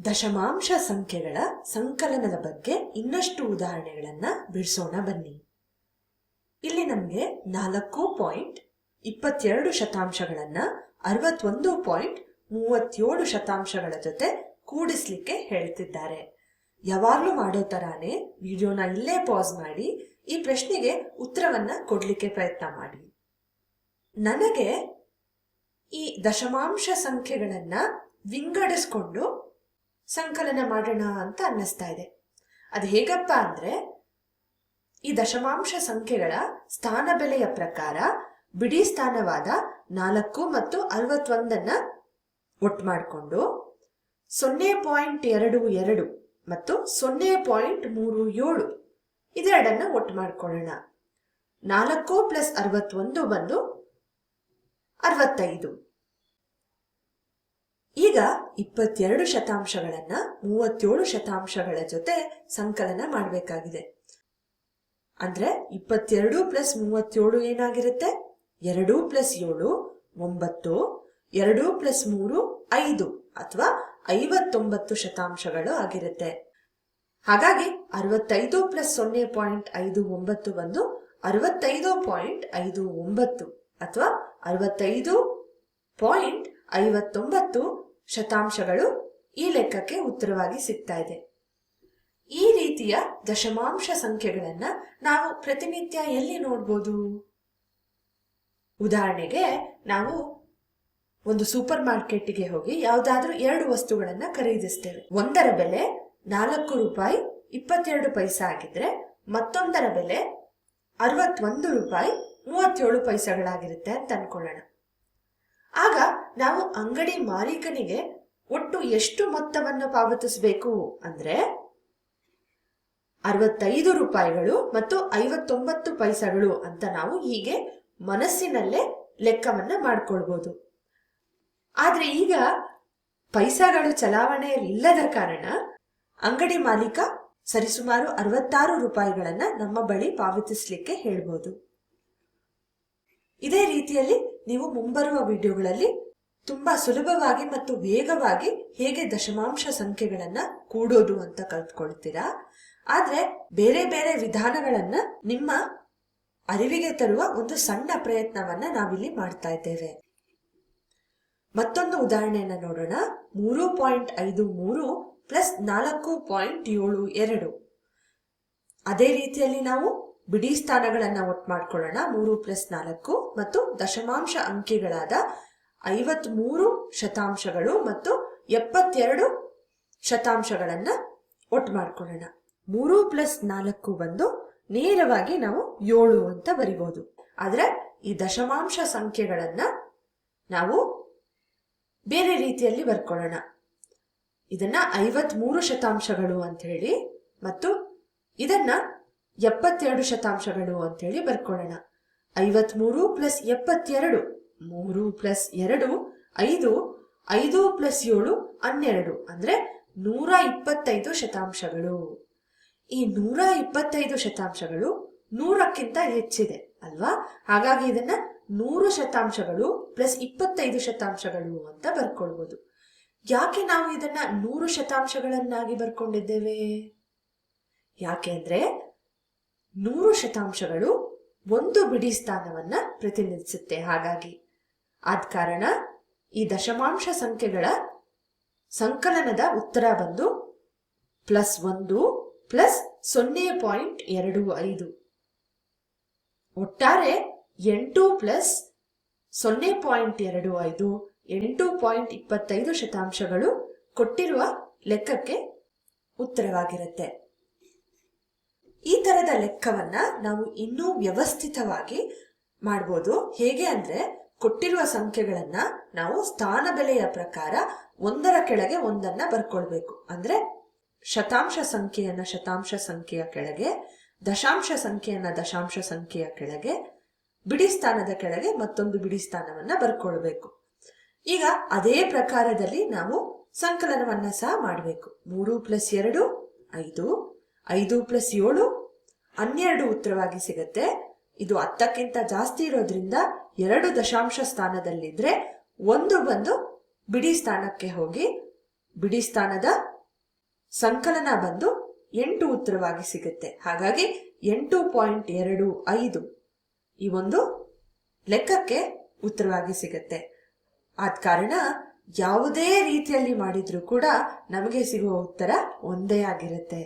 ದಶಮಾಂಶ ಸಂಖ್ಯೆಗಳ ಸಂಕಲನದ ಬಗ್ಗೆ ಇನ್ನಷ್ಟು ಉದಾಹರಣೆಗಳನ್ನ ಬಿಡಿಸೋಣ ಬನ್ನಿ. ಇಲ್ಲಿ ನಮಗೆ 4.22 ಶತಾಂಶಗಳನ್ನ 61.37 ಶತಾಂಶಗಳ ಜೊತೆ ಕೂಡಿಸ್ಲಿಕ್ಕೆ ಹೇಳ್ತಿದ್ದಾರೆ. ಯಾವಾಗ್ಲೂ ಮಾಡೋ ತರಾನೇ ವಿಡಿಯೋನ ಇಲ್ಲೇ ಪಾಸ್ ಮಾಡಿ ಈ ಪ್ರಶ್ನೆಗೆ ಉತ್ತರವನ್ನ ಕೊಡ್ಲಿಕ್ಕೆ ಪ್ರಯತ್ನ ಮಾಡಿ. ನನಗೆ ಈ ದಶಮಾಂಶ ಸಂಖ್ಯೆಗಳನ್ನ ವಿಂಗಡಿಸ್ಕೊಂಡು ಸಂಕಲನ ಮಾಡೋಣ ಅಂತ ಅನ್ನಿಸ್ತಾ ಇದೆ. ಅದು ಹೇಗಪ್ಪ ಅಂದ್ರೆ, ಈ ದಶಮಾಂಶ ಸಂಖ್ಯೆಗಳ ಸ್ಥಾನ ಬೆಲೆಯ ಪ್ರಕಾರ ಬಿಡಿ ಸ್ಥಾನವಾದ 4 ಮತ್ತು 61 ಒಟ್ಟು ಮಾಡಿಕೊಂಡು 0.22 ಮತ್ತು 0.37 ಇದೆರಡನ್ನ ಒಟ್ಟು ಮಾಡ್ಕೊಳ್ಳೋಣ. 4 ಪ್ಲಸ್ 61 ಬಂದು 65. ಈಗ 22 ಶತಾಂಶಗಳನ್ನ 37 ಶತಾಂಶಗಳ ಜೊತೆ ಸಂಕಲನ ಮಾಡಬೇಕಾಗಿದೆ. ಅಂದ್ರೆ 22 ಪ್ಲಸ್ 37 ಏನಾಗಿರುತ್ತೆ? 2 ಪ್ಲಸ್ 7 9, 2 ಪ್ಲಸ್ 3 5 ಅಥವಾ 59 ಶತಾಂಶಗಳು ಆಗಿರುತ್ತೆ. ಹಾಗಾಗಿ 65 ಪ್ಲಸ್ 0.59 ಬಂದು 65.59 ಅಥವಾ 65.59 ಶತಾಂಶಗಳು ಈ ಲೆಕ್ಕಕ್ಕೆ ಉತ್ತರವಾಗಿ ಸಿಗ್ತಾ ಇದೆ. ಈ ರೀತಿಯ ದಶಮಾಂಶ ಸಂಖ್ಯೆಗಳನ್ನ ನಾವು ಪ್ರತಿನಿತ್ಯ ಎಲ್ಲಿ ನೋಡ್ಬೋದು? ಉದಾಹರಣೆಗೆ, ನಾವು ಒಂದು ಸೂಪರ್ ಮಾರ್ಕೆಟ್ಗೆ ಹೋಗಿ ಯಾವುದಾದ್ರೂ 2 ವಸ್ತುಗಳನ್ನ ಖರೀದಿಸ್ತೇವೆ. ಒಂದರ ಬೆಲೆ 4 ರೂಪಾಯಿ 22 ಪೈಸೆ ಆಗಿದ್ರೆ ಮತ್ತೊಂದರ ಬೆಲೆ 61 ರೂಪಾಯಿ 37 ಪೈಸೆಗಳಾಗಿರುತ್ತೆ ಅಂತ ಅನ್ಕೊಳ್ಳೋಣ. ಆಗ ನಾವು ಅಂಗಡಿ ಮಾಲೀಕನಿಗೆ ಒಟ್ಟು ಎಷ್ಟು ಮೊತ್ತವನ್ನು ಪಾವತಿಸಬೇಕು ಅಂದ್ರೆ 65 ರೂಪಾಯಿಗಳು ಮತ್ತು 59 ಪೈಸೆಗಳು ಅಂತ ನಾವು ಹೀಗೆ ಮನಸ್ಸಿನಲ್ಲೇ ಲೆಕ್ಕವನ್ನ ಮಾಡ್ಕೊಳ್ಬಹುದು. ಆದ್ರೆ ಈಗ ಪೈಸೆಗಳು ಚಲಾವಣೆಯಲ್ಲಿ ಇಲ್ಲದ ಕಾರಣ ಅಂಗಡಿ ಮಾಲೀಕ ಸರಿಸುಮಾರು 66 ರೂಪಾಯಿಗಳನ್ನ ನಮ್ಮ ಬಳಿ ಪಾವತಿಸಲಿಕ್ಕೆ ಹೇಳ್ಬೋದು. ಇದೇ ರೀತಿಯಲ್ಲಿ ನೀವು ಮುಂಬರುವ ವಿಡಿಯೋಗಳಲ್ಲಿ ತುಂಬಾ ಸುಲಭವಾಗಿ ಮತ್ತು ವೇಗವಾಗಿ ಹೇಗೆ ದಶಮಾಂಶ ಸಂಖ್ಯೆಗಳನ್ನ ಕೂಡೋದು ಅಂತ ಕಲ್ತ್ಕೊಳ್ತೀರಾ. ಆದ್ರೆ ಬೇರೆ ಬೇರೆ ವಿಧಾನಗಳನ್ನ ನಿಮ್ಮ ಅರಿವಿಗೆ ತರುವ ಒಂದು ಸಣ್ಣ ಪ್ರಯತ್ನವನ್ನ ನಾವಿಲ್ಲಿ ಮಾಡ್ತಾ ಇದ್ದೇವೆ. ಮತ್ತೊಂದು ಉದಾಹರಣೆಯನ್ನ ನೋಡೋಣ. 3.53 ಪ್ಲಸ್ 4.72. ಅದೇ ರೀತಿಯಲ್ಲಿ ನಾವು ಬಿಡಿ ಸ್ಥಾನಗಳನ್ನ ಒಟ್ಟು ಮಾಡ್ಕೊಳ್ಳೋಣ. 3 ಪ್ಲಸ್ 4 ಮತ್ತು ದಶಮಾಂಶ ಅಂಕಿಗಳಾದ 53 ಶತಾಂಶಗಳು ಮತ್ತು 72 ಶತಾಂಶಗಳನ್ನ ಒಟ್ಟು ಮಾಡ್ಕೊಳ್ಳೋಣ. 3 ಪ್ಲಸ್ 4 ಬಂದು ನೇರವಾಗಿ ನಾವು 7 ಅಂತ ಬರಿಬಹುದು. ಆದ್ರೆ ಈ ದಶಮಾಂಶ ಸಂಖ್ಯೆಗಳನ್ನ ನಾವು ಬೇರೆ ರೀತಿಯಲ್ಲಿ ಬರ್ಕೊಳ್ಳೋಣ. ಇದನ್ನ 53 ಶತಾಂಶಗಳು ಅಂತ ಹೇಳಿ ಮತ್ತು ಇದನ್ನ 72 ಶತಾಂಶಗಳು ಅಂತ ಹೇಳಿ ಬರ್ಕೊಳ್ಳೋಣ. 53 ಪ್ಲಸ್ 72 3 ಪ್ಲಸ್ 2 5, 5 ಪ್ಲಸ್ 7 12 ಅಂದ್ರೆ 125 ಶತಾಂಶಗಳು. ಈ 125 ಶತಾಂಶಗಳು 100ಕ್ಕಿಂತ ಹೆಚ್ಚಿದೆ ಅಲ್ವಾ? ಹಾಗಾಗಿ ಇದನ್ನ 100 ಶತಾಂಶಗಳು ಪ್ಲಸ್ 25 ಶತಾಂಶಗಳು ಅಂತ ಬರ್ಕೊಳ್ಬಹುದು. ಯಾಕೆ ನಾವು ಇದನ್ನ 100 ಶತಾಂಶಗಳನ್ನಾಗಿ ಬರ್ಕೊಂಡಿದ್ದೇವೆ? ಯಾಕೆ ಅಂದ್ರೆ 100 ಶತಾಂಶಗಳು ಒಂದು ಬಿಡಿ ಸ್ಥಾನವನ್ನ ಪ್ರತಿನಿಧಿಸುತ್ತೆ. ಹಾಗಾಗಿ ಆದ ಕಾರಣ ಈ ದಶಮಾಂಶ ಸಂಖ್ಯೆಗಳ ಸಂಕಲನದ ಉತ್ತರ ಬಂದು +1 ಪ್ಲಸ್ 0.25. ಒಟ್ಟಾರೆ 8 ಪ್ಲಸ್ 0.25 8.25 ಶತಾಂಶಗಳು ಕೊಟ್ಟಿರುವ ಲೆಕ್ಕಕ್ಕೆ ಉತ್ತರವಾಗಿರುತ್ತೆ. ಈ ತರದ ಲೆಕ್ಕವನ್ನ ನಾವು ಇನ್ನೂ ವ್ಯವಸ್ಥಿತವಾಗಿ ಮಾಡ್ಬೋದು. ಹೇಗೆ ಅಂದ್ರೆ, ಕೊಟ್ಟಿರುವ ಸಂಖ್ಯೆಗಳನ್ನ ನಾವು ಸ್ಥಾನ ಬೆಲೆಯ ಪ್ರಕಾರ ಒಂದರ ಕೆಳಗೆ ಒಂದನ್ನ ಬರ್ಕೊಳ್ಬೇಕು. ಅಂದ್ರೆ ಶತಾಂಶ ಸಂಖ್ಯೆಯನ್ನ ಶತಾಂಶ ಸಂಖ್ಯೆಯ ಕೆಳಗೆ, ದಶಾಂಶ ಸಂಖ್ಯೆಯನ್ನ ದಶಾಂಶ ಸಂಖ್ಯೆಯ ಕೆಳಗೆ, ಬಿಡಿ ಸ್ಥಾನದ ಕೆಳಗೆ ಮತ್ತೊಂದು ಬಿಡಿ ಸ್ಥಾನವನ್ನ ಬರ್ಕೊಳ್ಬೇಕು. ಈಗ ಅದೇ ಪ್ರಕಾರದಲ್ಲಿ ನಾವು ಸಂಕಲನವನ್ನ ಸಹ ಮಾಡಬೇಕು. 3 ಪ್ಲಸ್ 2 5, 5 ಪ್ಲಸ್ 7 12 ಉತ್ತರವಾಗಿ ಸಿಗುತ್ತೆ. ಇದು 10ಕ್ಕಿಂತ ಜಾಸ್ತಿ ಇರೋದ್ರಿಂದ 2 ದಶಾಂಶ ಸ್ಥಾನದಲ್ಲಿದ್ರೆ 1 ಬಂದು ಬಿಡಿ ಸ್ಥಾನಕ್ಕೆ ಹೋಗಿ ಬಿಡಿ ಸ್ಥಾನದ ಸಂಕಲನ ಬಂದು 8 ಉತ್ತರವಾಗಿ ಸಿಗುತ್ತೆ. ಹಾಗಾಗಿ 8.25 ಈ ಒಂದು ಲೆಕ್ಕಕ್ಕೆ ಉತ್ತರವಾಗಿ ಸಿಗುತ್ತೆ. ಆದ ಕಾರಣ ಯಾವುದೇ ರೀತಿಯಲ್ಲಿ ಮಾಡಿದ್ರೂ ಕೂಡ ನಮಗೆ ಸಿಗುವ ಉತ್ತರ ಒಂದೇ ಆಗಿರುತ್ತೆ.